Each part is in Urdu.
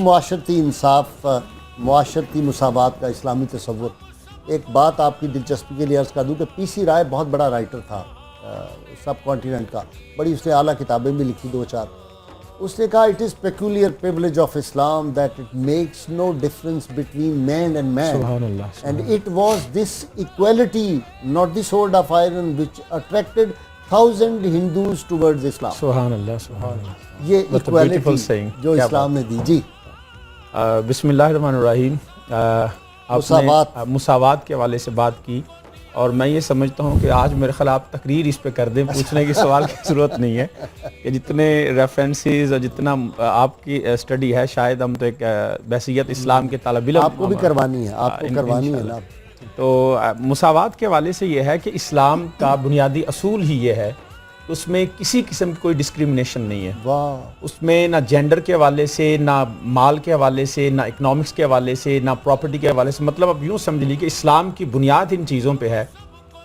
معاشرتی انصاف، معاشرتی مساوات کا اسلامی تصور. ایک بات آپ کی دلچسپی کے لیے عرض کر دوں کہ پی سی رائے بہت بڑا رائٹر تھا سب کانٹیننٹ کا، بڑی اس نے اعلیٰ کتابیں بھی لکھی 2-4. اس نے کہا it is peculiar privilege of Islam that it makes no difference between man and man. سبحان اللہ. And it was this equality, not the sword of iron, which attracted 1,000 Hindus towards Islam. سبحان اللہ. سبحان اللہ. یہ What a beautiful equality saying. جو اسلام نے دی. جی بسم اللہ الرحمن الرحیم. آپ نے مساوات کے حوالے سے بات کی، اور میں یہ سمجھتا ہوں کہ آج میرے خیال آپ تقریر اس پہ کر دیں، پوچھنے کی سوال کی ضرورت نہیں ہے کہ جتنے ریفرنسز اور جتنا آپ کی اسٹڈی ہے، شاید ہم تو ایک بحیثیت اسلام کے طالب علم آپ کو بھی کروانی ہے، آپ کو کروانی ہے نا. تو مساوات کے حوالے سے یہ ہے کہ اسلام کا بنیادی اصول ہی یہ ہے، اس میں کسی قسم کی کوئی ڈسکریمنیشن نہیں ہے. واہ. اس میں نہ جینڈر کے حوالے سے، نہ مال کے حوالے سے، نہ اکنامکس کے حوالے سے، نہ پراپرٹی کے حوالے سے. مطلب اب یوں سمجھ لی کہ اسلام کی بنیاد ان چیزوں پہ ہے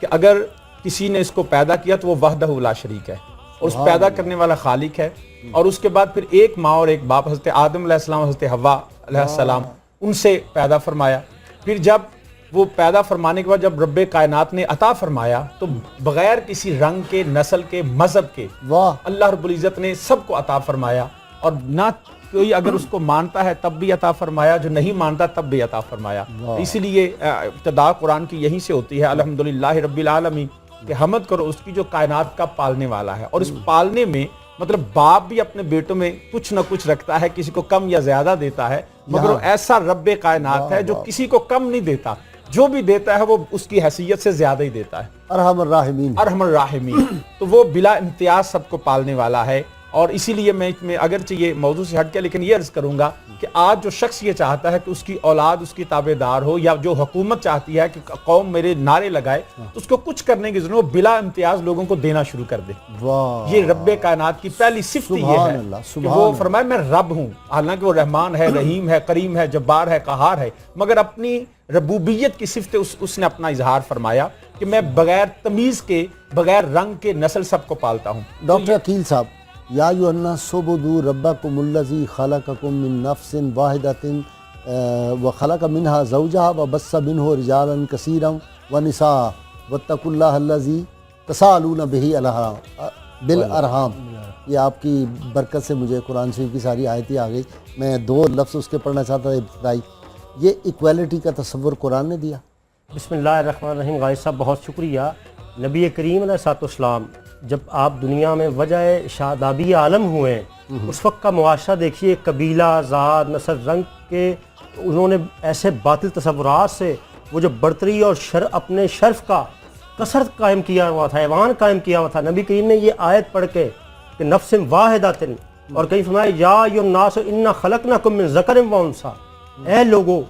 کہ اگر کسی نے اس کو پیدا کیا تو وہ وحدہ لا شریک ہے، اور اس پیدا کرنے والا خالق ہے. اور اس کے بعد پھر ایک ماں اور ایک باپ، حضرت آدم علیہ السلام، حضرت حوا علیہ السلام، ان سے پیدا فرمایا. پھر جب وہ پیدا فرمانے کے بعد جب رب کائنات نے عطا فرمایا تو بغیر کسی رنگ کے، نسل کے، مذہب کے اللہ رب العزت نے سب کو عطا فرمایا. اور نہ کوئی اگر اس کو مانتا ہے تب بھی عطا فرمایا، جو نہیں مانتا تب بھی عطا فرمایا. اسی لیے ابتدا قرآن کی یہیں سے ہوتی ہے، الحمدللہ رب العالمین، کہ حمد کرو اس کی جو کائنات کا پالنے والا ہے. اور اس پالنے میں مطلب باپ بھی اپنے بیٹوں میں کچھ نہ کچھ رکھتا ہے، کسی کو کم یا زیادہ دیتا ہے، مگر ایسا رب کائنات ہے جو کسی کو کم نہیں دیتا، جو بھی دیتا ہے وہ اس کی حیثیت سے زیادہ ہی دیتا ہے. ارحم الراحمین. تو وہ بلا امتیاز سب کو پالنے والا ہے. اور اسی لیے میں اگرچہ یہ موضوع سے ہٹ کے لیکن یہ عرض کروں گا کہ آج جو شخص یہ چاہتا ہے کہ اس کی اولاد اس کی تابعدار ہو، یا جو حکومت چاہتی ہے کہ قوم میرے نعرے لگائے، تو اس کو کچھ کرنے کی ضرورت، بلا امتیاز لوگوں کو دینا شروع کر دے. یہ رب کائنات کی پہلی صفت یہ ہے کہ وہ فرمائے میں رب ہوں. حالانکہ وہ رحمان ہے، رحیم ہے، کریم ہے، جبار ہے، قہار ہے، مگر اپنی ربوبیت کی صفت اس نے اپنا اظہار فرمایا کہ میں بغیر تمیز کے، بغیر رنگ کے، نسل سب کو پالتا ہوں. ڈاکٹر عقیل صاحب، یا ایھا الناس اعبدوا ربکم الذی خلقکم من نفس واحدۃ وخلق منها زوجها وبث منه رجالا کثیرا ونساء واتقوا اللہ الذی تساءلون بہ بالارحام. یہ آپ کی برکت سے مجھے قرآن شریف کی ساری آیتیں آ گئی. میں 2 لفظ اس کے پڑھنا چاہتا تھا ابتدائی. یہ ایکویلٹی کا تصور قرآن نے دیا. بسم اللہ الرحمن الرحیم. غازی صاحب بہت شکریہ. نبی کریم علیہ السلام جب آپ دنیا میں وجہ شادابی عالم ہوئے، اس وقت کا معاشرہ دیکھیے، قبیلہ، ذات، نسل، رنگ کے انہوں نے ایسے باطل تصورات سے وہ جو برتری اور اپنے شرف کا کثرت قائم کیا ہوا تھا، ایوان قائم کیا ہوا تھا. نبی کریم نے یہ آیت پڑھ کے کہ نفس واحدۃ، اور کہیں فرمایا یا ایھا الناس انا خلقناکم من ذکر و انثیٰ، اے لوگو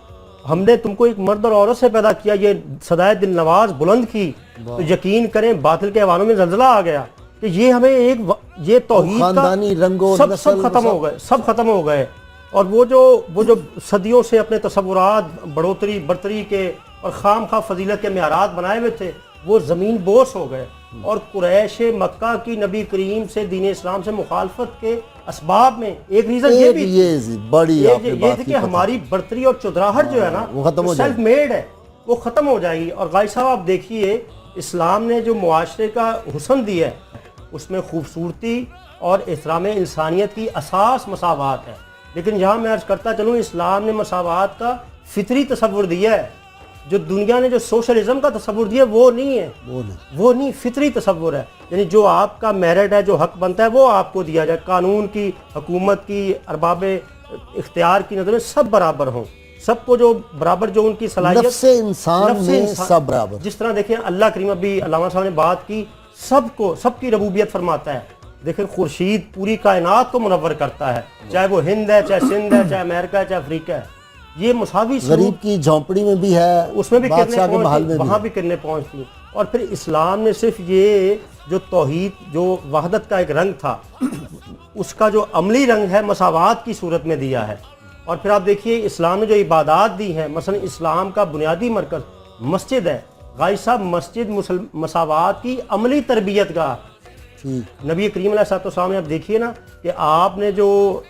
ہم نے تم کو ایک مرد اور عورت سے پیدا کیا. یہ صدائے دل نواز بلند کی تو یقین کریں باطل کے ایوانوں میں زلزلہ آ گیا کہ یہ ہمیں یہ توحید کا سب ختم ہو گئے، سب ختم ہو گئے. اور وہ جو صدیوں سے اپنے تصورات بڑھوتری برتری کے اور خام خواہ فضیلت کے معیارات بنائے ہوئے تھے، وہ زمین بوس ہو گئے. اور قریش مکہ کی نبی کریم سے، دین اسلام سے مخالفت کے اسباب میں ایک ریزن یہ بھی یہ تھی کہ ہماری برتری اور چودراہٹ جو ہے نا، وہ سیلف میڈ ہے، وہ ختم ہو جائے گی. اور غازی صاحب آپ دیکھیے، اسلام نے جو معاشرے کا حسن دیا ہے اس میں خوبصورتی اور احترام انسانیت کی اساس مساوات ہے. لیکن یہاں میں عرض کرتا چلوں، اسلام نے مساوات کا فطری تصور دیا ہے. جو دنیا نے جو سوشلزم کا تصور دیا وہ نہیں ہے، وہ نہیں، فطری تصور ہے. یعنی جو آپ کا میرٹ ہے، جو حق بنتا ہے وہ آپ کو دیا جائے. قانون کی، حکومت کی، ارباب اختیار کی نظر میں سب برابر ہوں، سب کو جو برابر، جو ان کی صلاحیت، نفس انسان میں سب برابر. جس طرح دیکھیں اللہ کریم، ابھی علامہ صاحب نے بات کی، سب کی ربوبیت فرماتا ہے. دیکھیں خورشید پوری کائنات کو منور کرتا ہے، چاہے وہ ہند ہے، چاہے سندھ ہے، چاہے امریکہ ہے، چاہے افریقہ ہے. یہ مساوی غریب کی جھونپڑی میں بھی ہے، اس میں بھی بادشاہ کے محل میں وہاں بھی کرنے پہنچتی. اور پھر اسلام نے صرف یہ جو توحید، جو وحدت کا ایک رنگ تھا، اس کا جو عملی رنگ ہے مساوات کی صورت میں دیا ہے. اور پھر آپ دیکھیے اسلام نے جو عبادات دی ہیں، مثلا اسلام کا بنیادی مرکز مسجد ہے. غازی صاحب مسجد مساوات کی عملی تربیت کا، ٹھیک نبی کریم علیہ السلام نے آپ دیکھیے نا کہ آپ نے جو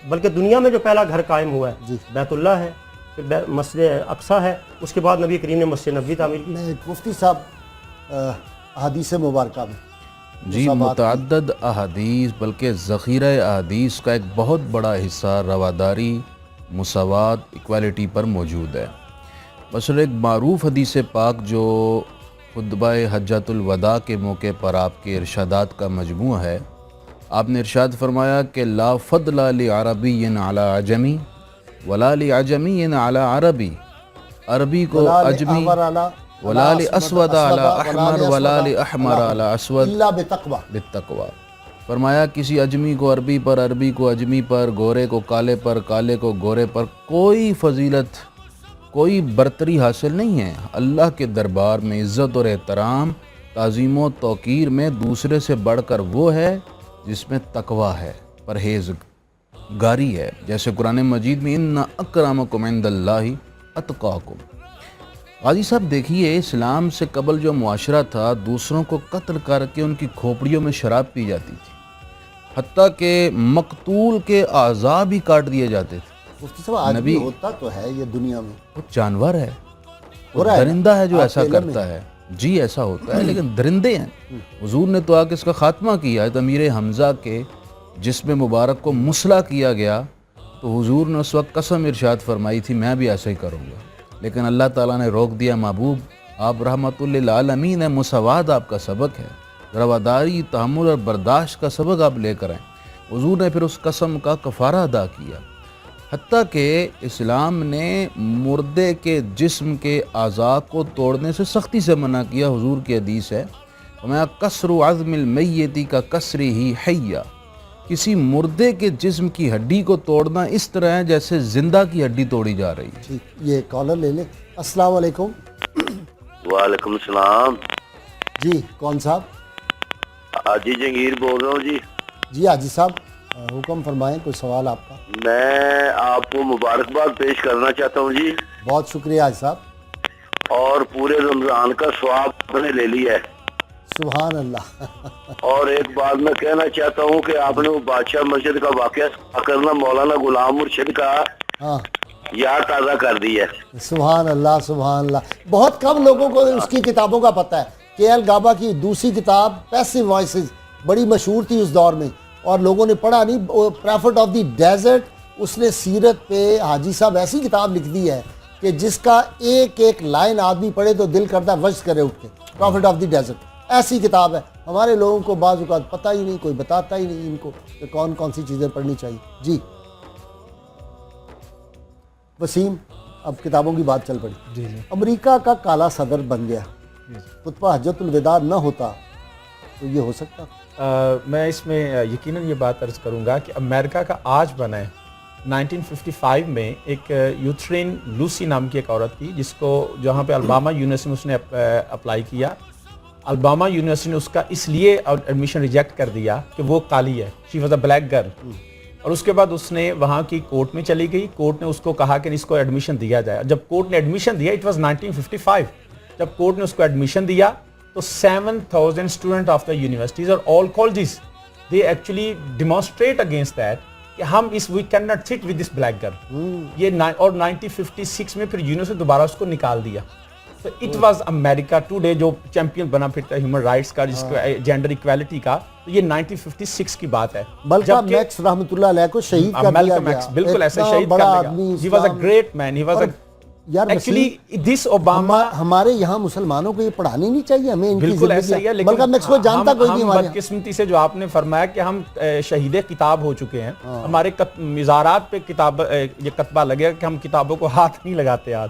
بلکہ دنیا میں جو پہلا گھر قائم ہوا ہے بیت اللہ ہے، پھر مسجد اقصیٰ ہے، اس کے بعد نبی کریم نے مسجد نبوی تعمیر کی۔ میں مفتی صاحب احادیث مبارکہ میں جی متعدد احادیث بلکہ ذخیرہ احادیث کا ایک بہت بڑا حصہ رواداری، مساوات، ایکوالٹی پر موجود ہے۔ مثلا ایک معروف حدیث پاک جو خطبہ حجۃ الوداع کے موقع پر آپ کے ارشادات کا مجموعہ ہے، آپ نے ارشاد فرمایا کہ لا فضل لعربی علی عجمی ولا لعجمی علی عربی، عربی کو عجمی ولا لاسود علی احمر ولا لاحمر علی اسود الا بتقوی، بالتقوی۔ فرمایا کسی اجمی کو عربی پر، عربی کو اجمی پر، گورے کو کالے پر، کالے کو گورے پر کوئی فضیلت، کوئی برتری حاصل نہیں ہے۔ اللہ کے دربار میں عزت اور احترام، تعظیم و توقیر میں دوسرے سے بڑھ کر وہ ہے جس میں تقوی ہے، پرہیز گاری ہے۔ جیسے قرآن مجید میں ان اکرمکم عند اللہ اتقاکم۔ غازی صاحب دیکھیے، اسلام سے قبل جو معاشرہ تھا، دوسروں کو قتل کر کے ان کی کھوپڑیوں میں شراب پی جاتی تھی، حتیٰ کہ مقتول کے اعضاء بھی کاٹ دیے جاتے تھے۔ مفتی صاحب آج بھی ہوتا تو ہے یہ دنیا میں، وہ جانور ہے، وہ ہو رہا ہے نا؟ درندہ ہے جو آپ ایسا کے علم کرتا ہے۔ جی ایسا ہوتا ہے، لیکن درندے ہیں۔ حضور نے تو آ کے اس کا خاتمہ کیا ہے۔ امیر حمزہ کے جسم مبارک کو مسلح کیا گیا تو حضور نے اس وقت قسم ارشاد فرمائی تھی میں بھی ایسا ہی کروں گا، لیکن اللہ تعالیٰ نے روک دیا۔ محبوب آپ رحمت للعالمین ہیں، مساوات آپ کا سبق ہے، رواداری، تحمل اور برداشت کا سبق آپ لے کر آئیں۔ حضور نے پھر اس قسم کا کفارہ ادا کیا، حتیٰ کہ اسلام نے مردے کے جسم کے اعضاء کو توڑنے سے سختی سے منع کیا۔ حضور کی حدیث ہے میں کسر عظم المیت کا کسر ہی حیہ، کسی مردے کے جسم کی ہڈی کو توڑنا اس طرح ہے جیسے زندہ کی ہڈی توڑی جا رہی ہے۔ ٹھیک، یہ کالر لے لیں۔ السلام علیکم۔ وعلیکم السلام جی کون صاحب؟ حاجی جنگیر بول رہا ہوں جی۔ جی حاجی صاحب حکم فرمائیں، کوئی سوال آپ کا؟ میں آپ کو مبارکباد پیش کرنا چاہتا ہوں جی، بہت شکریہ حاجی صاحب، اور پورے رمضان کا ثواب آپ نے لے لیا ہے۔ سبحان اللہ۔ اور ایک بات میں کہنا چاہتا ہوں کہ آپ نے وہ بادشاہ مسجد کا واقعہ کرنا مولانا غلام مرشد کا ہاں یاد تازہ کر دی ہے۔ سبحان اللہ، سبحان اللہ۔ بہت کم لوگوں کو اس کی کتابوں کا پتہ ہے۔ کے ایل گابا کی دوسری کتاب پیسو وائسز بڑی مشہور تھی اس دور میں، اور لوگوں نے پڑھا نہیں۔ پرافٹ آف دی ڈیزرٹ، اس نے سیرت پہ حاجی صاحب ایسی کتاب لکھ دی ہے کہ جس کا ایک ایک لائن آدمی پڑھے تو دل کرتا ہے وجد کرے اٹھ کے۔ پرافٹ آف دی ڈیزرٹ ایسی کتاب ہے، ہمارے لوگوں کو بعض اوقات پتہ ہی نہیں، کوئی بتاتا ہی نہیں ان کو کہ کون کون سی چیزیں پڑھنی چاہیے۔ جی وسیم، اب کتابوں کی بات چل پڑی۔ جی امریکہ کا کالا صدر بن گیا، خطبہ حجۃ الوداع نہ ہوتا تو یہ ہو سکتا؟ میں اس میں یقیناً یہ بات عرض کروں گا کہ امریکہ کا آج بنا ہے۔ 1955 میں ایک یوتھرین لوسی نام کی ایک عورت تھی جس کو جہاں پہ الباما یونیورسٹی میں اس نے اپلائی کیا۔ الباما یونیورسٹی نے اس کا اس لیے ایڈمیشن ریجیکٹ کر دیا کہ وہ کالی ہے، she was a black girl, اور اس کے بعد اس نے وہاں کی کورٹ میں چلی گئی۔ کورٹ نے اس کو کہا کہ اس کو ایڈمیشن دیا جائے۔ جب کورٹ نے ایڈمیشن دیا، اٹ واز 1955، جب کورٹ نے اس کو ایڈمیشن دیا تو 7000 اسٹوڈنٹ آف دا یونیورسٹیز اور آل کالجز دے ایکچولی ڈیمانسٹریٹ اگینسٹ دیٹ کہ ہم we can not sit with this black girl. یہ اور 1956 میں پھر یونیورسٹی دوبارہ اس کو نکال دیا۔ تو اٹ واز امریکہ ٹوڈے جو چیمپئن بنا پھرتا ہے ہیومن رائٹس کا، جس کو جینڈر ایکویلٹی کا، تو یہ 1956 کی بات ہے۔ ملکم ایکس رحمۃ اللہ علیہ کو شہید کر دیا ملکم گیا، ایکس بالکل ایسے اتنا شہید بڑا کر آدمی دیا۔ He was a great man, he was a actually this Obama. ہمارے یہاں مسلمانوں کو یہ پڑھانی نہیں چاہیے ہمیں ان کی بالکل ایسا ہی ہے، لیکن ملکم ایکس کو جانتا کوئی نہیں ہم ہمارے بدقسمتی سے جو آپ نے فرمایا کہ ہم شہید کتاب ہو چکے ہیں، ہمارے مزارات پہ کتاب یہ کتبہ لگے کہ ہم کتابوں کو ہاتھ نہیں لگاتے آج۔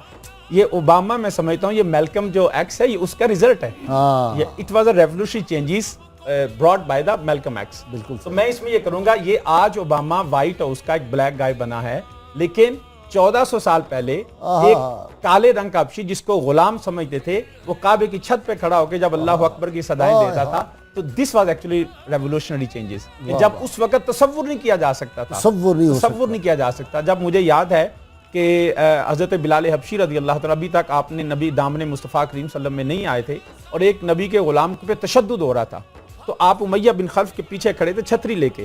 یہ اوباما میں سمجھتا ہوں یہ میلکم جو ایکس ہے یہ اس کا ریزلٹ ہے۔ It was a revolutionary changes brought by the Malcolm x. بالکل، تو میں اس میں یہ کروں گا، یہ آج اوباما وائٹ ہاؤس کا ایک بلیک گائے بنا ہے، لیکن 1400 سال پہلے ایک کالے رنگ کا حبشی جس کو غلام سمجھتے تھے، وہ کعبے کی چھت پہ کھڑا ہو کے جب اللہ اکبر کی صدائیں دیتا تھا، تو this was actually revolutionary changes, جب اس وقت تصور نہیں کیا جا سکتا تھا، تصور نہیں کیا جا سکتا۔ جب مجھے یاد ہے کہ حضرت بلال حبشی رضی اللہ تعالیٰ، ابھی تک آپ نے نبی دامن مصطفیٰ کریم صلی اللہ علیہ وسلم میں نہیں آئے تھے، اور ایک نبی کے غلام پہ تشدد ہو رہا تھا، تو تو آپ امیہ بن خلف کے پیچھے کھڑے تھے چھتری لے کے,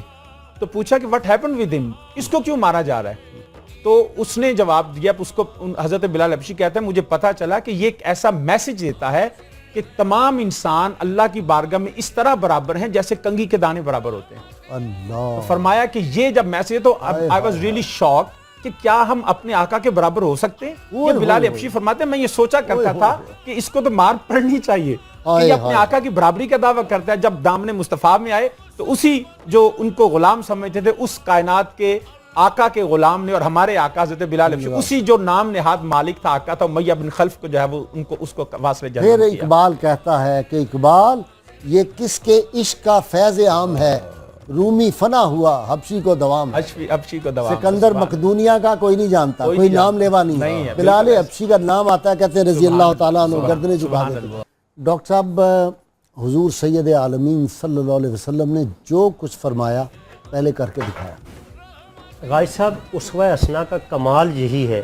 تو پوچھا کہ واٹ ہیپن ود ہم, اس کو کیوں مارا جا رہا ہے؟ تو اس نے جواب دیا, اس کو حضرت بلال حبشی کہتے ہیں مجھے پتا چلا کہ یہ ایک ایسا میسج دیتا ہے کہ تمام انسان اللہ کی بارگاہ میں اس طرح برابر ہیں جیسے کنگھی کے دانے برابر ہوتے ہیں. اللہ, فرمایا کہ یہ جب میسج, تو I was really shocked کہ کیا ہم اپنے آقا کے برابر ہو سکتے ہیں؟ یہ بلال حبشی فرماتے ہیں میں یہ سوچا کرتا تھا کہ اس کو تو مار پڑنی چاہیے کہ یہ اپنے آقا کی برابری کا دعویٰ کرتا ہے. جب دامن مصطفیٰ میں آئے تو اسی جو ان کو غلام سمجھتے تھے اس کائنات کے آقا کے غلام نے, اور ہمارے آقا حضرت بلال حبشی اسی جو نام نہاد مالک تھا آقا تھا امیہ بن خلف کو جو ہے وہ ان کو اس کو واصل جنت پھر کیا. اقبال کہتا ہے کہ اقبال یہ کس کے عشق کا فیض عام ہے, رومی فنا ہوا حبشی کو دوام ہے. حبشی کو دوام. سکندر مقدونیہ کا کوئی نہیں جانتا, کوئی نام لیوا نہیں ہے. بلال حبشی کا نام آتا ہے کہتے ہیں رضی اللہ تعالیٰ عنہ, گردنیں جھکا دیتے. ڈاکٹر صاحب, حضور سید عالمین صلی اللہ علیہ وسلم نے جو کچھ فرمایا پہلے کر کے دکھایا. غازی صاحب اسوہ حسنہ کا کمال یہی ہے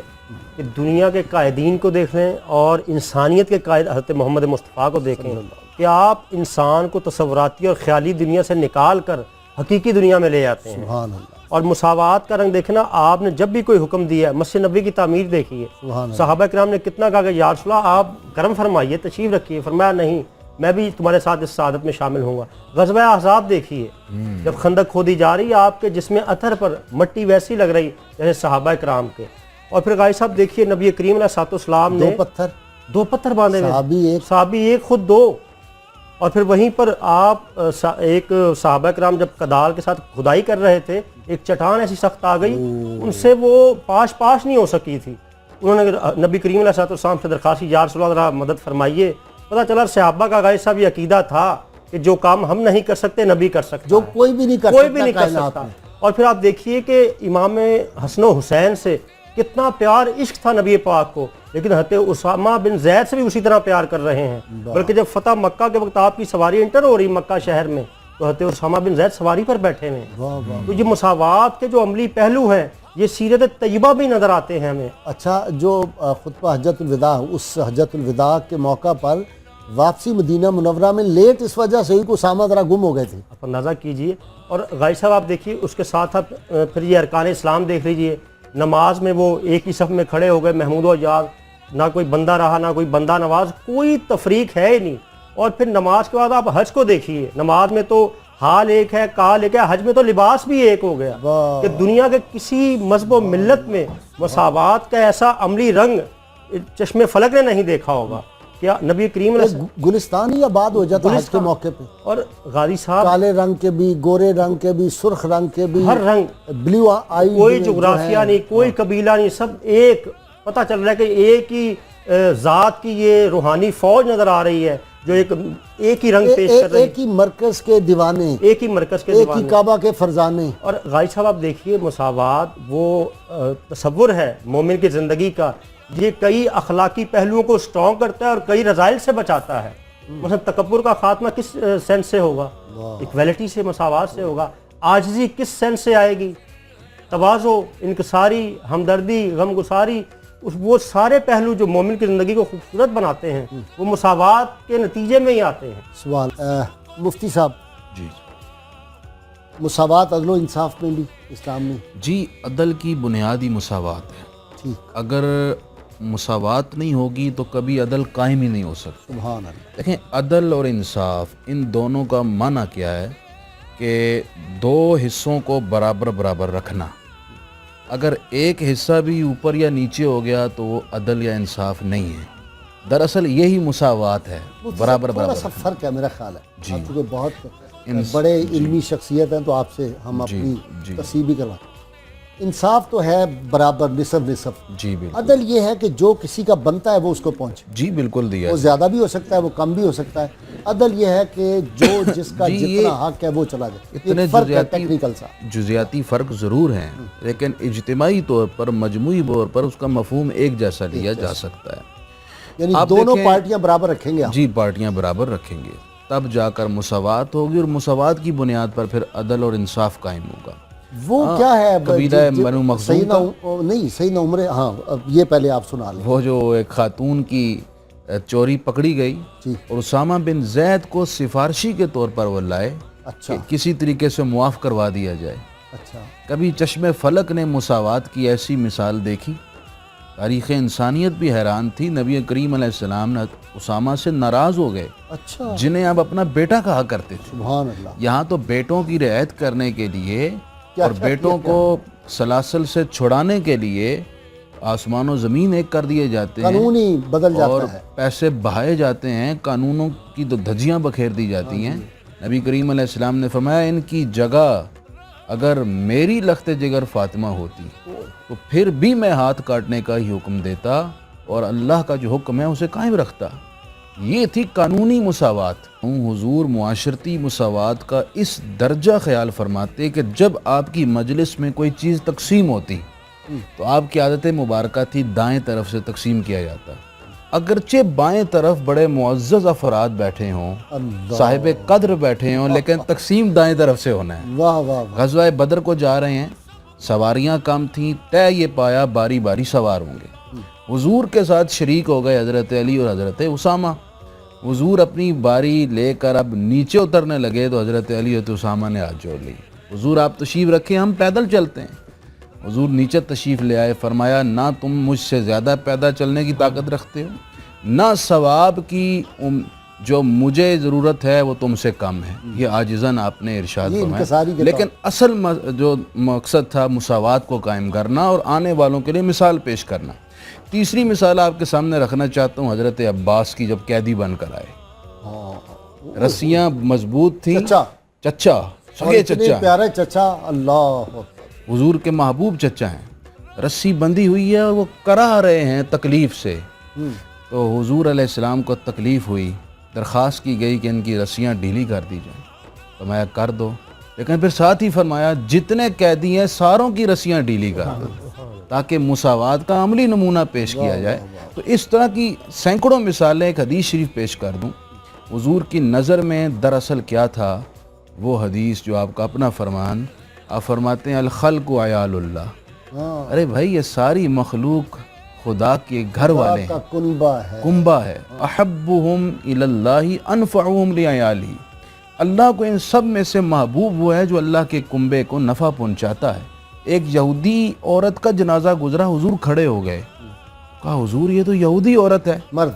کہ دنیا کے قائدین کو دیکھ لیں اور انسانیت کے قائد حضرت محمد مصطفیٰ کو دیکھیں کہ آپ انسان کو تصوراتی اور خیالی دنیا سے نکال کر حقیقی دنیا میں لے آتے ہیں. سبحان اللہ. اور مساوات کا رنگ دیکھنا, آپ نے جب بھی کوئی حکم دیا ہے, مسجد نبوی کی تعمیر دیکھیے, صحابہ کرام نے کتنا کہا کہ یا رسول اللہ آپ کرم فرمائیے, تشریف رکھیے, فرمایا نہیں میں بھی تمہارے ساتھ اس سعادت میں شامل ہوں گا. غزوہ احزاب دیکھیے, جب خندق کھودی جا رہی, آپ کے جسم اطہر پر مٹی ویسی لگ رہی جیسے صحابہ کرام کے. اور پھر غازی صاحب دیکھیے نبی کریم علیہ الصلوۃ والسلام نے دو پتھر باندھے ہوئے, صحابی ایک خود دو. اور پھر وہیں پر آپ ایک صحابہ کرام جب کدال کے ساتھ کھدائی کر رہے تھے, ایک چٹان ایسی سخت آ گئی ان سے وہ پاش نہیں ہو سکی تھی. انہوں نے نبی کریم علیہ الصلوۃ والسلام سے درخواست کی یا رسول اللہ مدد فرمائیے. پتہ چلا صحابہ کا غازی صاحب یہ عقیدہ تھا کہ جو کام ہم نہیں کر سکتے نبی کر سکتا, جو کوئی بھی نہیں کر سکتا. اور پھر آپ دیکھیے کہ امام حسن و حسین سے کتنا پیار عشق تھا نبی پاک کو, لیکن حضرت اسامہ بن زید سے بھی اسی طرح پیار کر رہے ہیں. بلکہ جب فتح مکہ کے وقت آپ کی سواری انٹر ہو رہی مکہ شہر میں تو حضرت اسامہ بن زید سواری پر بیٹھے ہوئے ہیں. تو یہ مساوات کے جو عملی پہلو ہیں یہ سیرت طیبہ بھی نظر آتے ہیں ہمیں. اچھا, جو خطبہ حجۃ الوداع, اس حجۃ الوداع کے موقع پر واپسی مدینہ منورہ میں لیٹ اس وجہ سے ہی کہ اسامہ ذرا گم ہو گئے تھے. آپ اندازہ کیجئے. اور غازی صاحب آپ دیکھیے اس کے ساتھ آپ پھر یہ ارکان اسلام دیکھ لیجئے. نماز میں وہ ایک ہی صف میں کھڑے ہو گئے, محمود و اجاز, نہ کوئی بندہ رہا نہ کوئی بندہ نواز, کوئی تفریق ہے ہی نہیں. اور پھر نماز کے بعد آپ حج کو دیکھیے, نماز میں تو حال ایک ہے کال ایک ہے, حج میں تو لباس بھی ایک ہو گیا. کہ دنیا کے کسی مذہب و ملت میں مساوات کا ایسا عملی رنگ چشم فلک نے نہیں دیکھا ہوگا. کیا نبی کریم گلستان ہی آباد ہو جاتا حج کے موقع پہ. اور غازی صاحب کالے رنگ کے بھی, گورے رنگ کے بھی, سرخ رنگ کے بھی, ہر رنگ, بلیو آئی, کوئی جغرافیہ نہیں, کوئی قبیلہ نہیں, سب ایک. پتہ چل رہا ہے کہ ایک ہی ذات کی یہ روحانی فوج نظر آ رہی ہے جو ایک ہی رنگ پیش کر رہی ہے, ایک ہی مرکز کے دیوانے, ایک ہی مرکز کے ایک ہی کعبہ کے فرزانے. اور غازی صاحب آپ دیکھیے مساوات وہ تصور ہے مومن کی زندگی کا, یہ کئی اخلاقی پہلوؤں کو سٹرونگ کرتا ہے اور کئی رذائل سے بچاتا ہے. مثلا تکبر کا خاتمہ کس سینس سے ہوگا؟ ایکویلٹی سے, مساوات سے ہوگا. عاجزی کس سینس سے آئے گی؟ تواضع, انکساری, ہمدردی, غمگساری, وہ سارے پہلو جو مومن کی زندگی کو خوبصورت بناتے ہیں وہ مساوات کے نتیجے میں ہی آتے ہیں. سوال مفتی صاحب, جی مساوات عدل و انصاف میں بھی اسلام میں؟ جی, عدل کی بنیادی مساوات ہے. ٹھیک, اگر مساوات نہیں ہوگی تو کبھی عدل قائم ہی نہیں ہو سکتا. سبحان اللہ. دیکھیں عدل اور انصاف ان دونوں کا معنی کیا ہے کہ دو حصوں کو برابر برابر رکھنا. اگر ایک حصہ بھی اوپر یا نیچے ہو گیا تو وہ عدل یا انصاف نہیں ہے. دراصل یہی مساوات ہے, برابر برابر. تھوڑا سا فرق ہے میرا خیال ہے. جی, آپ چونکہ بہت بڑے علمی شخصیت ہیں تو آپ سے ہم اپنی تصحیح بھی کرواتے ہیں. انصاف تو ہے برابر, نصف نصف. جی بالکل. عدل یہ ہے کہ جو کسی کا بنتا ہے وہ اس کو پہنچے. جی بالکل دیا. وہ زیادہ بھی ہو سکتا ہے, وہ کم بھی ہو سکتا ہے. عدل یہ ہے کہ جو جس کا جتنا حق ہے وہ چلا جائے. اتنے ٹیکنیکل سا جزیاتی فرق ضرور ہیں, لیکن اجتماعی طور پر, مجموعی طور پر اس کا مفہوم ایک جیسا لیا جا سکتا ہے. یعنی دونوں پارٹیاں برابر رکھیں گے. جی, پارٹیاں برابر رکھیں گے تب جا کر مساوات ہوگی, اور مساوات کی بنیاد پر پھر عدل اور انصاف قائم ہوگا. وہ کیا ہے قبیلہ بنو مخزوم کا, نہیں سیدنا عمر, ہاں یہ پہلے آپ سنا لیں. وہ جو ایک خاتون کی چوری پکڑی گئی جی اور اسامہ بن زید کو سفارشی کے طور پر وہ لائے اچھا کہ کسی طریقے سے معاف کروا دیا جائے. اچھا کبھی چشم فلک نے مساوات کی ایسی مثال دیکھی؟ تاریخ انسانیت بھی حیران تھی. نبی کریم علیہ السلام نے اسامہ سے ناراض ہو گئے اچھا جنہیں اب اپنا بیٹا کہا کرتے تھے. سبحان اللہ. یہاں تو بیٹوں کی رعایت کرنے کے لیے کیا اور بیٹوں کو سلاسل سے چھڑانے کے لیے آسمان و زمین ایک کر دیے جاتے ہیں قانونی بدل اور جاتا ہے. پیسے بہائے جاتے ہیں, قانونوں کی تو دھجیاں بکھیر دی جاتی ہیں. نبی کریم علیہ السلام نے فرمایا ان کی جگہ اگر میری لخت جگر فاطمہ ہوتی تو پھر بھی میں ہاتھ کاٹنے کا ہی حکم دیتا اور اللہ کا جو حکم ہے اسے قائم رکھتا. یہ تھی قانونی مساوات. حضور معاشرتی مساوات کا اس درجہ خیال فرماتے کہ جب آپ کی مجلس میں کوئی چیز تقسیم ہوتی تو آپ کی عادت مبارکہ تھی دائیں طرف سے تقسیم کیا جاتا. اگرچہ بائیں طرف بڑے معزز افراد بیٹھے ہوں, اللہ صاحب قدر بیٹھے ہوں, لیکن تقسیم دائیں طرف سے ہونا ہے. واہ واہ واہ. غزوہ بدر کو جا رہے ہیں, سواریاں کم تھیں, طے یہ پایا باری باری سوار ہوں گے. حضور کے ساتھ شریک ہو گئے حضرت علی اور حضرت اسامہ. حضور اپنی باری لے کر اب نیچے اترنے لگے تو حضرت علی اور اسامہ نے ہاتھ جوڑ لی. حضور آپ تشریف رکھیں, ہم پیدل چلتے ہیں. حضور نیچے تشریف لے آئے, فرمایا نہ تم مجھ سے زیادہ پیدل چلنے کی طاقت رکھتے ہو, نہ ثواب کی جو مجھے ضرورت ہے وہ تم سے کم ہے. یہ عاجزاً آپ نے ارشاد انکساری فرمایا, کے لیکن اصل جو مقصد تھا مساوات کو قائم کرنا اور آنے والوں کے لیے مثال پیش کرنا. تیسری مثال آپ کے سامنے رکھنا چاہتا ہوں حضرت عباس کی, جب قیدی بن کر آئے. ہاں رسیاں مضبوط تھیں, چچا چچا اور سگے اتنے چچا, پیارے چچا. اللہ حضور کے محبوب چچا ہیں. رسی بندھی ہوئی ہے اور وہ کرا رہے ہیں تکلیف سے. تو حضور علیہ السلام کو تکلیف ہوئی, درخواست کی گئی کہ ان کی رسیاں ڈھیلی کر دی جائیں. تو میں کر دو, لیکن پھر ساتھ ہی فرمایا جتنے قیدی ہیں ساروں کی رسیاں ڈھیلی کر دو تاکہ مساوات کا عملی نمونہ پیش کیا جائے. تو اس طرح کی سینکڑوں مثالیں ایک حدیث شریف پیش کر دوں. حضور کی نظر میں دراصل کیا تھا وہ حدیث جو آپ کا اپنا فرمان, آپ فرماتے ہیں الخلق عیال اللہ. ارے بھائی یہ ساری مخلوق خدا کے گھر والے کا ہیں, کنبہ ہے. کنبہ ہے. احبہم الی اللہ انفعہم لعیالہ. اللہ کو ان سب میں سے محبوب وہ ہے جو اللہ کے کنبے کو نفع پہنچاتا ہے. ایک یہودی عورت کا جنازہ گزرا, حضور کھڑے ہو گئے, کہا حضور یہ تو یہودی عورت ہے. مرد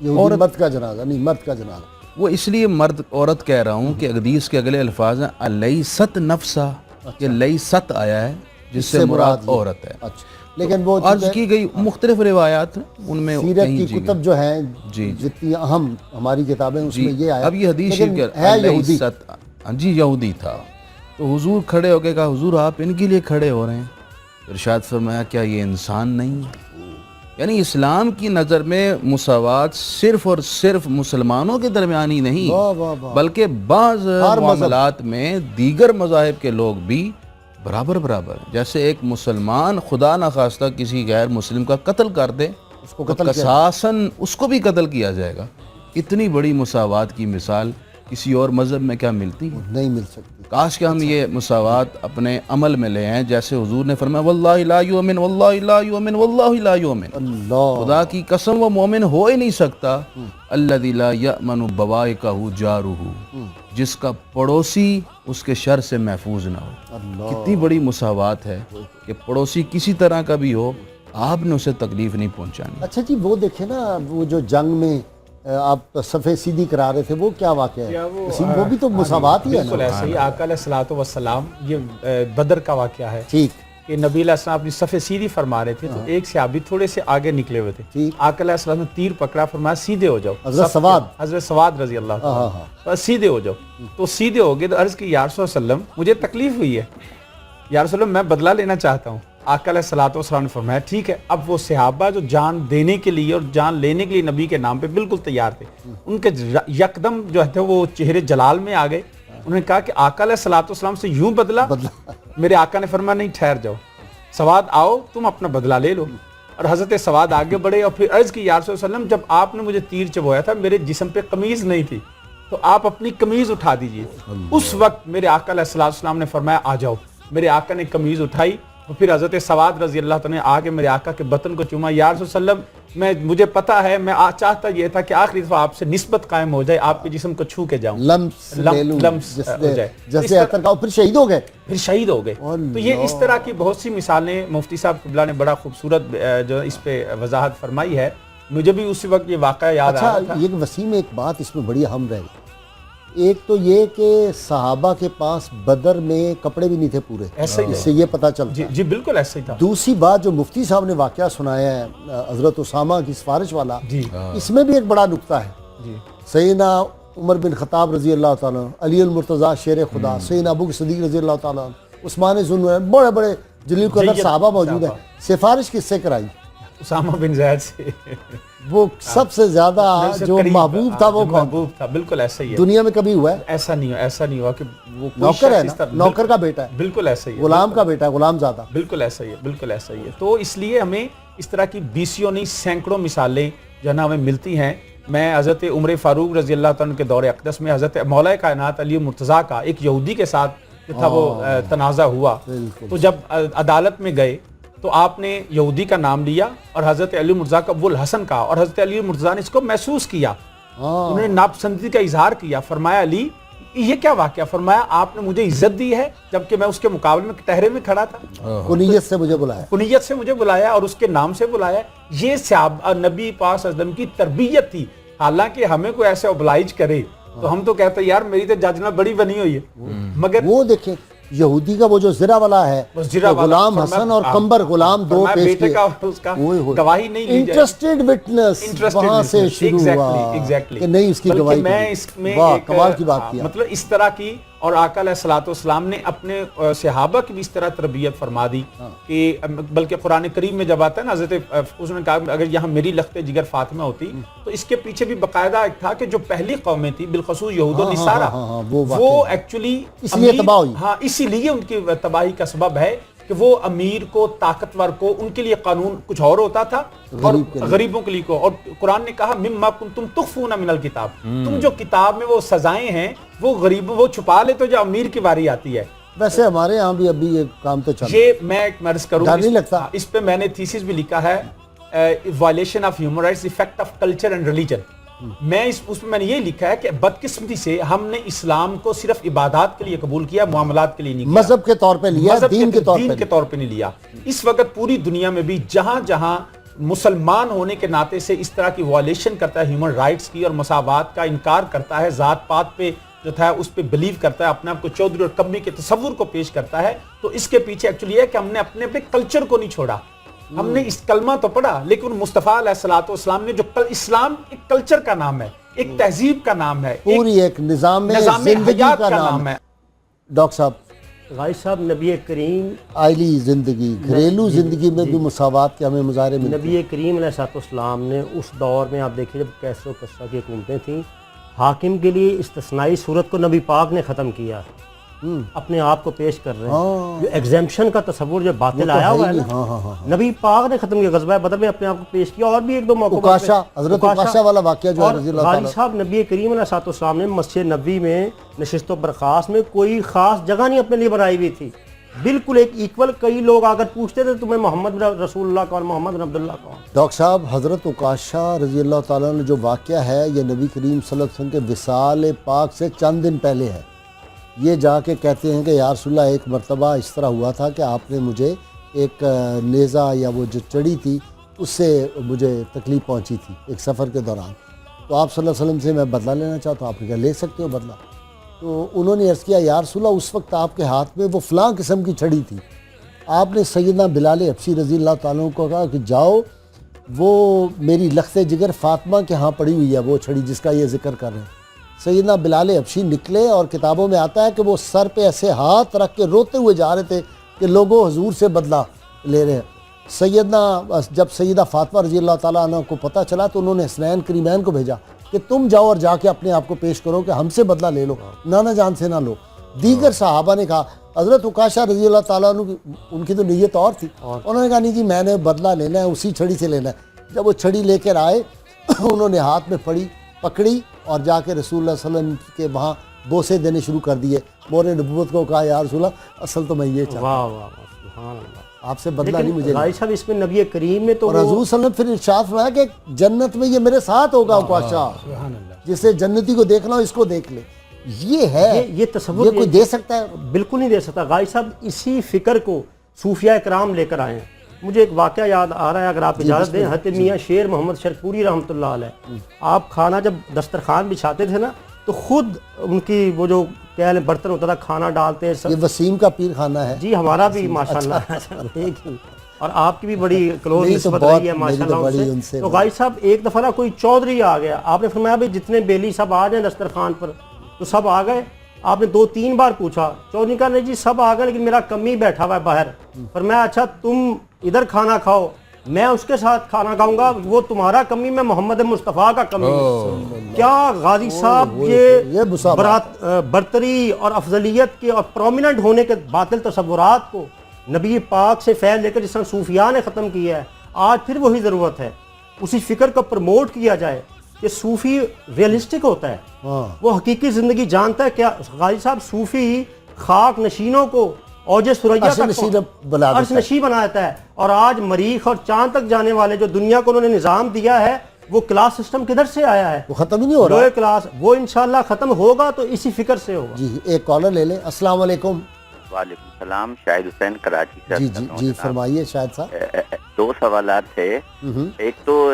یہودی مرد کا جنازہ نہیں, مرد کا جنازہ. وہ اس لیے مرد عورت کہہ رہا ہوں کہ حدیث کے اگلے الفاظ ہیں الیست نفسا, کہ لیست آیا ہے جس سے مراد عورت ہے. اچھا, لیکن وہ عرض کی گئی مختلف روایات ان میں سیرت کی کتب جو ہیں جی جتنی اہم ہماری کتابیں اس میں یہ آیا. اب یہ حدیث لیکن شریف ہے یہودی. جی یہودی تھا. تو حضور کھڑے ہو کے کہا حضور آپ ان کے لیے کھڑے ہو رہے ہیں. ارشاد فرمایا کیا یہ انسان نہیں ہے؟ یعنی اسلام کی نظر میں مساوات صرف اور صرف مسلمانوں کے درمیان ہی نہیں, واہ واہ واہ. بلکہ بعض ہر مذہب. معاملات میں دیگر مذاہب کے لوگ بھی برابر ہیں. جیسے ایک مسلمان خدا نخواستہ کسی غیر مسلم کا قتل کر دے اس کو تو قتل کیا قصاصاً اس کو بھی قتل کیا جائے گا. اتنی بڑی مساوات کی مثال کسی اور مذہب میں کیا ملتی ہے؟ نہیں مل سکتی. کاش کہ ہم یہ مساوات اپنے عمل میں لے آئیں, جیسے حضور نے فرمایا واللہ لا یؤمن واللہ لا یؤمن واللہ لا یؤمن. اللہ خدا کی قسم وہ مومن ہو ہی نہیں سکتا الذی لا یأمن بوائقہ جارہ, جس کا پڑوسی اس کے شر سے محفوظ نہ ہو. اللہ. کتنی بڑی مساوات ہے کہ پڑوسی کسی طرح کا بھی ہو آپ نے اسے تکلیف نہیں پہنچانی. اچھا جی, وہ دیکھیں نا وہ جو جنگ میں آپ صفحے سیدھی کرا رہے تھے, وہ کیا واقعہ ہے؟ وہ بھی تو مساوات ہی ہے بالکل نا. ایسے ہی. آقا علیہ الصلوۃ والسلام, یہ بدر کا واقعہ ہے ٹھیک. کہ نبی علیہ السلام اپنی صفحے سیدھی فرما رہے تھے تو ایک صحابی تھوڑے سے آگے نکلے ہوئے تھے. ٹھیک. آقا علیہ السلام نے تیر پکڑا, فرمایا سیدھے ہو جاؤ. حضرت سواد رضی اللہ عنہ, بس سیدھے ہو جاؤ. تو سیدھے ہو گئے تو عرض کی یا رسول اللہ صلی اللہ علیہ وسلم مجھے تکلیف ہوئی ہے, یا رسول اللہ میں بدلہ لینا چاہتا ہوں. آقا علیہ الصلوۃ والسلام نے فرمایا ٹھیک ہے. اب وہ صحابہ جو جان دینے کے لیے اور جان لینے کے لیے نبی کے نام پہ بالکل تیار تھے, ان کے یکدم جو ہے وہ چہرے جلال میں آ گئے. انہوں نے کہا کہ آقا علیہ الصلوۃ والسلام سے یوں بدلہ. میرے آقا نے فرمایا نہیں ٹھہر جاؤ, سواد آؤ تم اپنا بدلہ لے لو. اور حضرت سواد آگے بڑھے اور پھر عرض کی یا رسول اللہ صلی اللہ علیہ وسلم جب آپ نے مجھے تیر چبویا تھا میرے جسم پہ قمیض نہیں تھی تو آپ اپنی قمیض اٹھا دیجئے. اس وقت میرے آقا علیہ الصلوۃ والسلام نے فرمایا آ جاؤ. میرے آقا نے قمیض اٹھائی, پھر حضرت سواد رضی اللہ تعالیٰ نے آگے میرے آقا کے بطن کو چوما. یا رسول اللہ علیہ وسلم مجھے پتا ہے میں چاہتا یہ تھا کہ آخری دفعہ آپ سے نسبت قائم ہو جائے, آپ کے جسم کو چھو کے جاؤں, لمس ہو جائے. جیسے عطر کا, پھر شہید ہو گئے, پھر شہید ہو گئے. تو یہ اس طرح کی بہت سی مثالیں مفتی صاحب قبلہ نے بڑا خوبصورت جو اس پہ وضاحت فرمائی ہے. مجھے بھی اسی وقت یہ واقعہ یاد آ رہا تھا. یہ وسیم ایک بات اس میں بڑی اہم رہی, ایک تو یہ کہ صحابہ کے پاس بدر میں کپڑے بھی نہیں تھے پورے, ایسا ہی اس سے یہ پتہ چلتا. جی بالکل ایسا ہی تھا. دوسری بات جو مفتی صاحب نے واقعہ سنایا ہے حضرت اسامہ کی سفارش والا, اس میں بھی ایک بڑا نکتہ ہے. سیدنا عمر بن خطاب رضی اللہ تعالیٰ, علی المرتضیٰ شیر خدا, سیدنا ابو بکر صدیق رضی اللہ تعالیٰ, عثمان ذو النورین, بڑے بڑے جلیل قدر صحابہ موجود ہیں. سفارش کس سے کرائی؟ اسامہ بن زید سے. وہ سب سے زیادہ جو محبوب تھا وہ محبوب تھا. بالکل ایسا ہی ہے. دنیا میں کبھی ہوا ہے ایسا نہیں ہوا کہ وہ نوکر ہے نا, نوکر کا بیٹا ہے, بالکل ایسا ہی ہے, غلام کا بیٹا ہے, غلام زادہ. بالکل ایسا ہی ہے, بالکل ایسا ہی ہے. تو اس لیے ہمیں اس طرح کی بیسیوں نہیں سینکڑوں مثالیں جو ہے نا ہمیں ملتی ہیں. میں حضرت عمر فاروق رضی اللہ تعالیٰ کے دور اقدس میں حضرت مولا کائنات علی مرتضیٰ کا ایک یہودی کے ساتھ جو تھا وہ تنازع ہوا. تو جب عدالت میں گئے تو آپ نے یہودی کا نام لیا اور حضرت علی مرتضیٰ کا ابو الحسن کہا, اور حضرت علی مرتضیٰ نے اس کو محسوس کیا, انہوں نے ناپسندی کا اظہار کیا. فرمایا علی یہ کیا واقعہ؟ فرمایا آپ نے مجھے عزت دی ہے جبکہ میں اس کے مقابلے میں ٹہرے میں کھڑا تھا. کنیت سے مجھے بلایا, کنیت سے مجھے بلایا اور اس کے نام سے بلایا. یہ صحابہ نبی پاک صلی اللہ علیہ وسلم کی تربیت تھی. حالانکہ ہمیں کوئی ایسے اوبلائج کرے تو ہم تو کہتے ہیں یار میری تو جاجنا بڑی بنی ہوئی ہے, مگر وہ دیکھیں یہودی کا وہ جو زرہ والا ہے, غلام حسن اور قمبر غلام دو پیش کیے, گواہی نہیں لی جائے. انٹرسٹڈ وٹنس وہاں سے شروع ہوا کہ نہیں اس کی گواہی. میں اس میں کمال کی بات کیا, مطلب اس طرح کی. اور آقا علیہ الصلوۃ والسلام نے اپنے صحابہ کی بھی اس طرح تربیت فرما دی کہ بلکہ قرآن کریم میں جب آتا ہے نا حضرت اس نے کہا اگر یہاں میری لخت جگر فاطمہ ہوتی تو اس کے پیچھے بھی باقاعدہ ایک تھا کہ جو پہلی قومیں تھی بالخصوص یہود و نصارہ وہ ایکچولی اس لیے تباہ ہوئی. ہاں اسی لیے ان کی تباہی کا سبب ہے کہ وہ امیر کو طاقتور کو ان کے لیے قانون کچھ اور ہوتا تھا اور غریبوں کے لیے کو. اور قرآن نے کہا مما کنتم تخفون من الکتاب, تم جو کتاب میں وہ سزائیں ہیں وہ غریبوں وہ چھپا لے تو جو امیر کی باری آتی ہے. ویسے ہمارے ہاں بھی ابھی یہ کام تو چل, یہ میں ایک مرض کروں نہیں لگتا اس پہ میں نے تھیسس بھی لکھا ہے, violation of human rights, effect of culture and religion. میں اس میں نے یہ لکھا ہے کہ بدقسمتی سے ہم نے اسلام کو صرف عبادات کے لیے قبول کیا, معاملات کے لیے نہیں کیا, مذہب کے طور پہ لیا, دین کے طور پہ نہیں لیا. اس وقت پوری دنیا میں بھی جہاں جہاں مسلمان ہونے کے ناطے سے اس طرح کی وائلیشن کرتا ہے ہیومن رائٹس کی اور مساوات کا انکار کرتا ہے, ذات پات پہ جو تھا اس پہ بلیو کرتا ہے, اپنے آپ کو چودھری اور کمی کے تصور کو پیش کرتا ہے, تو اس کے پیچھے ایکچولی ہے کہ ہم نے اپنے کلچر کو نہیں چھوڑا. ہم نے اس کلمہ تو پڑھا لیکن مصطفیٰ علیہ الصلوۃ والسلام نے جو اسلام ایک کلچر کا نام ہے, ایک تہذیب کا نام ہے, پوری ایک نظام زندگی کا نام ہے. ڈاکٹر صاحب غازی صاحب نبی کریم آئلی زندگی گھریلو زندگی میں بھی مساوات کے ہمیں مظاہرے ملتے ہیں. نبی کریم علیہ الصلوۃ والسلام نے اس دور میں آپ دیکھیں جب کیسر و کسریٰ کی حکومتیں تھیں, حاکم کے لیے استثنائی صورت کو نبی پاک نے ختم کیا, اپنے آپ کو پیش کر رہے ہیں. جو ایگزیمپشن کا تصور جو باطل آیا ہوا ہے نا, نبی پاک نے ختم کیا. غزوہ بدر میں اپنے آپ کو پیش کیا, اور بھی ایک دو موقع حضرت عکاشہ والا واقعہ جو ہے رضی اللہ غازی صاحب نبی کریم علیہ الصلوۃ والسلام نے مسجد نبوی میں نشست و برخاست میں کوئی خاص جگہ نہیں اپنے لیے بنائی ہوئی تھی, بالکل ایک ایکول. کئی لوگ اگر پوچھتے تھے تمہیں محمد رسول اللہ کون, محمد بن عبداللہ کون. ڈاکٹر صاحب حضرت عکاشہ رضی اللہ تعالیٰ نے جو واقعہ ہے یہ نبی کریم صلی اللہ علیہ وسلم کے وصال پاک سے چند دن پہلے ہے. یہ جا کے کہتے ہیں کہ یا رسول اللہ ایک مرتبہ اس طرح ہوا تھا کہ آپ نے مجھے ایک نیزہ یا وہ جو چڑی تھی اس سے مجھے تکلیف پہنچی تھی ایک سفر کے دوران, تو آپ صلی اللہ علیہ وسلم سے میں بدلہ لینا چاہتا ہوں. آپ نے کہا لے سکتے ہو بدلہ. تو انہوں نے عرض کیا یا رسول اللہ اس وقت آپ کے ہاتھ میں وہ فلاں قسم کی چھڑی تھی. آپ نے سیدنا بلال حبشی رضی اللہ تعالیٰ کو کہا کہ جاؤ وہ میری لخت جگر فاطمہ کے ہاں پڑی ہوئی ہے وہ چھڑی جس کا یہ ذکر کر رہے ہیں. سیدنا بلال حبشی نکلے اور کتابوں میں آتا ہے کہ وہ سر پہ ایسے ہاتھ رکھ کے روتے ہوئے جا رہے تھے کہ لوگوں حضور سے بدلہ لے رہے ہیں. جب سیدہ فاطمہ رضی اللہ تعالیٰ عنہ کو پتہ چلا تو انہوں نے حسنین کریمین کو بھیجا کہ تم جاؤ اور جا کے اپنے آپ کو پیش کرو کہ ہم سے بدلہ لے لو, نانا جان سے نہ لو. دیگر صحابہ نے کہا, حضرت عکاشہ رضی اللہ تعالیٰ عنہ ان کی تو نیت اور تھی, انہوں نے کہا نہیں جی میں نے بدلہ لینا ہے اسی چھڑی سے لینا ہے. جب وہ چھڑی لے کر آئے انہوں نے ہاتھ میں پکڑی اور جا کے رسول اللہ صلی اللہ علیہ وسلم کے وہاں بوسے دینے شروع کر دیے. مور نبوت کو کہا یا رسول اللہ اصل تو میں یہ چاہتا ہوں. واہ واہ سبحان اللہ. آپ سے بدلہ نہیں مجھے لیکن غازی صاحب اس میں نبی کریم نے تو اور حضور صلی اللہ علیہ وسلم پھر ارشاد فرمایا کہ جنت میں یہ میرے ساتھ ہوگا اوقاشا، جسے جنتی کو دیکھنا ہو اس کو دیکھ لے. یہ ہے، یہ تصور یہ کوئی دے سکتا ہے؟ بالکل نہیں دے سکتا. غازی صاحب اسی فکر کو صوفیاء کرام لے کر آئے ہیں. مجھے ایک واقعہ یاد آ رہا ہے اگر آپ اجازت دیں. حضرت میاں شیر محمد شرپوری رحمۃ اللہ علیہ، آپ کھانا جب دسترخوان بچھاتے تھے نا تو خود ان کی وہ جو کہہ لیں برتن ہوتا تھا کھانا ڈالتے ہیں. یہ وسیم کا پیر خانہ ہے جی ہمارا بھی ماشاءاللہ ایک ہی، اور آپ کی بھی بڑی کلوز نسبت رہی ہے ماشاءاللہ ان سے. تو غازی صاحب ایک دفعہ نا کوئی چودھری آ گیا، آپ نے فرمایا بھائی جتنے بیلی سب آ جائیں دسترخوان پر، تو سب آ گئے. آپ نے 2-3 بار پوچھا، چودھری کہا نہیں جی سب آ گئے لیکن میرا کمی بیٹھا ہوا ہے باہر. فرمایا اچھا تم ادھر کھانا کھاؤ، میں اس کے ساتھ کھانا کھاؤں گا، وہ تمہارا کمی میں محمد مصطفیٰ کا کمی. کیا غازی صاحب یہ برتری اور افضلیت کے اور پرومیننٹ ہونے کے باطل تصورات کو نبی پاک سے فیض لے کر جس طرح صوفیاء نے ختم کیا ہے، آج پھر وہی ضرورت ہے اسی فکر کو پروموٹ کیا جائے کہ صوفی ریئلسٹک ہوتا ہے، وہ حقیقی زندگی جانتا ہے. کیا غازی صاحب صوفی خاک نشینوں کو اوج ثریا عرش نشین بنا دیتا ہے، اور آج مریخ اور چاند تک جانے والے جو دنیا کو انہوں نے نظام دیا ہے وہ کلاس سسٹم کدھر سے آیا ہے؟ وہ ختم ہی نہیں ہو رہا. لوئر کلاس وہ انشاءاللہ ختم ہوگا تو اسی فکر سے ہوگا. جی ایک کالر لے لیں. السلام علیکم. وعلیکم السلام. شاہد حسین کراچی سے. جی فرمائیے شاہد صاحب. 2 سوالات تھے. ایک تو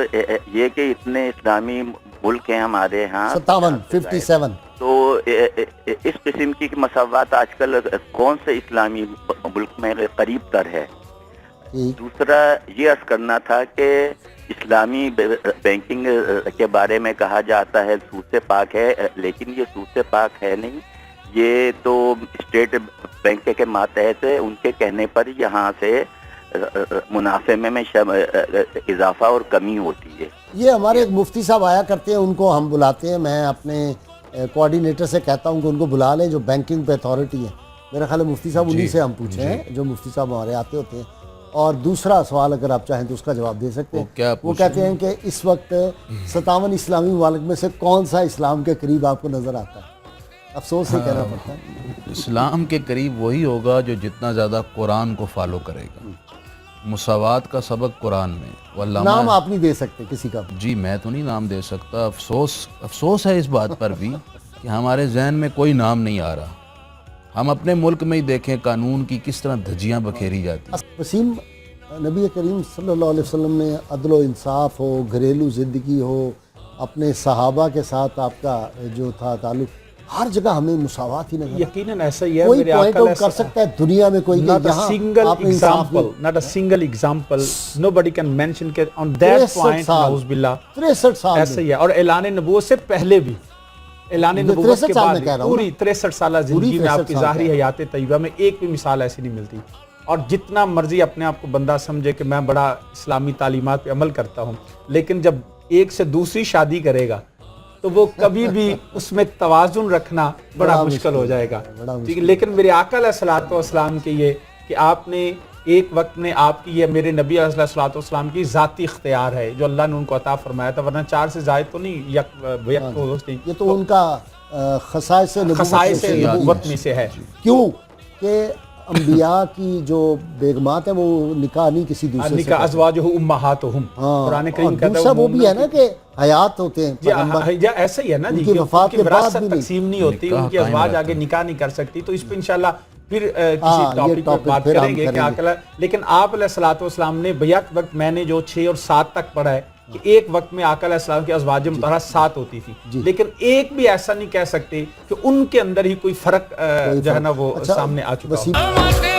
یہ کہ اتنے اسلامی ملک ہیں ہمارے ہاں 57 تو اس قسم کی مساوات آج کل کون سے اسلامی ملک میں قریب تر ہے؟ دوسرا یہ عرض کرنا تھا کہ اسلامی بینکنگ کے بارے میں کہا جاتا ہے سود سے پاک ہے، لیکن یہ سود سے پاک ہے نہیں، یہ تو اسٹیٹ بینک کے ماتحت ان کے کہنے پر یہاں سے منافع میں اضافہ اور کمی ہوتی ہے. یہ ہمارے ایک مفتی صاحب آیا کرتے ہیں، ان کو ہم بلاتے ہیں. میں اپنے کوارڈینیٹر سے کہتا ہوں کہ ان کو بلا لیں جو بینکنگ پہ اتھارٹی ہے. میرا خیال ہے مفتی صاحب انہی سے ہم پوچھیں ہیں جو مفتی صاحب ہمارے آتے ہوتے ہیں. اور دوسرا سوال اگر آپ چاہیں تو اس کا جواب دے سکتے ہیں. وہ کہتے ہیں کہ اس وقت 57 اسلامی ممالک میں سے کون سا اسلام کے قریب آپ کو نظر آتا ہے؟ افسوس سے کہنا پڑتا ہے. اسلام کے قریب وہی ہوگا جو جتنا زیادہ قرآن کو فالو کرے گا. مساوات کا سبق قرآن میں. نام آپ نہیں دے سکتے کسی کا؟ جی میں تو نہیں نام دے سکتا. افسوس ہے اس بات پر بھی کہ ہمارے ذہن میں کوئی نام نہیں آ رہا. ہم اپنے ملک میں ہی دیکھیں قانون کی کس طرح دھجیاں بکھیری جاتی ہیں. وسیم، نبی کریم صلی اللہ علیہ وسلم میں عدل و انصاف ہو، گھریلو زندگی ہو، اپنے صحابہ کے ساتھ آپ کا جو تھا تعلق، ہر جگہ ہمیں مساوات ہی نظر. یقیناً ایسا ہی ہے. کوئی پوائنٹ آؤٹ کر سکتا ہے دنیا میں کوئی not a single example nobody can mention کہ on that point نعوذ باللہ 63 سال ایسا ہی ہے. اور اعلان نبوت سے پہلے بھی، اعلان نبوت کے بعد پوری 63 سالہ زندگی میں آپ کی ظاہری حیات طیبہ میں ایک بھی مثال ایسی نہیں ملتی. اور جتنا مرضی اپنے آپ کو بندہ سمجھے کہ میں بڑا اسلامی تعلیمات پہ عمل کرتا ہوں، لیکن جب ایک سے دوسری شادی کرے گا تو وہ کبھی بھی اس میں توازن رکھنا بڑا مشکل ہو جائے گا. لیکن میرے آقا علیہ الصلوۃ والسلام کے یہ کہ آپ نے ایک وقت میں آپ کی یہ میرے نبی علیہ الصلوۃ والسلام کی ذاتی اختیار ہے جو اللہ نے ان کو عطا فرمایا تھا، ورنہ 4 سے زائد تو نہیں، یہ تو ان کا خصائص نبوت میں سے ہے. کیوں کہ انبیاء کی جو بیگمات ہیں وہ نکاح نہیں کسی دوسرے سے، ازواجہ امہاتہم. قرآن کریم کہتا ہے دوسرا وہ بھی ہے نا کہ حیات ہوتے ہیں. ایسا ہی ہے نا جی، ان کی وفات کے بعد بھی تقسیم نہیں ہوتی، ان کی ازواج آگے نکاح نہیں کر سکتی. تو اس پہ انشاءاللہ پھر کسی ٹاپک پر بات کریں گے کہ آقا. لیکن آپ علیہ الصلوۃ والسلام نے بیک وقت میں نے جو 6 اور 7 تک پڑھا ہے کہ ایک وقت میں آقا علیہ السلام کی ازواج مطہرہ 7 ہوتی تھی، لیکن ایک بھی ایسا نہیں کہہ سکتے کہ ان کے اندر ہی کوئی فرق جو ہے نا وہ سامنے آ چکا ہو.